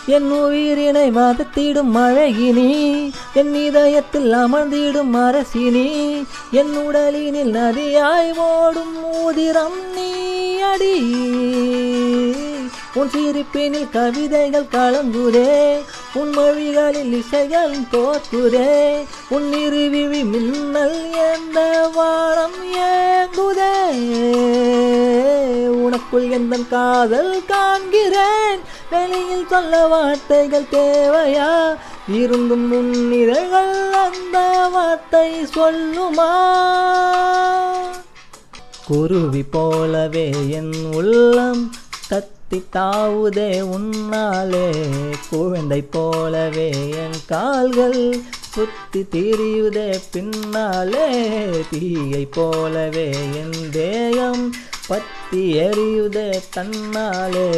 என் உயிரினை மதத்திடும் அழகினி, என் இதயத்தில் அமர்ந்திடும் அரசினி, என் உடலினில் நதியாய் ஓடும் ஊதிரம் நீ அடி. உன் சிரிப்பினில் கவிதைகள் கலங்குதே, உன் மொழிகளில் இசைகள் தோற்றுதே, உன் இருவிழி மின்னல் எந்த வானம் ஏங்குதே. உனக்குள் எந்த காதல் காண்கிறேன், வெளியில் சொல்ல வார்த்தைகள் தேவையா, இருந்தும் உன் இதழ்கள் அந்த வார்த்தை சொல்லுமா. குருவி போலவே என் உள்ளம் தத்தி தாவுதே உன்னாலே, குழந்தை போலவே என் கால்கள் சுத்தி திரியுதே பின்னாலே, தீயை போலவே என் தேகம் பத்தி எரியுதே தன்னாலே.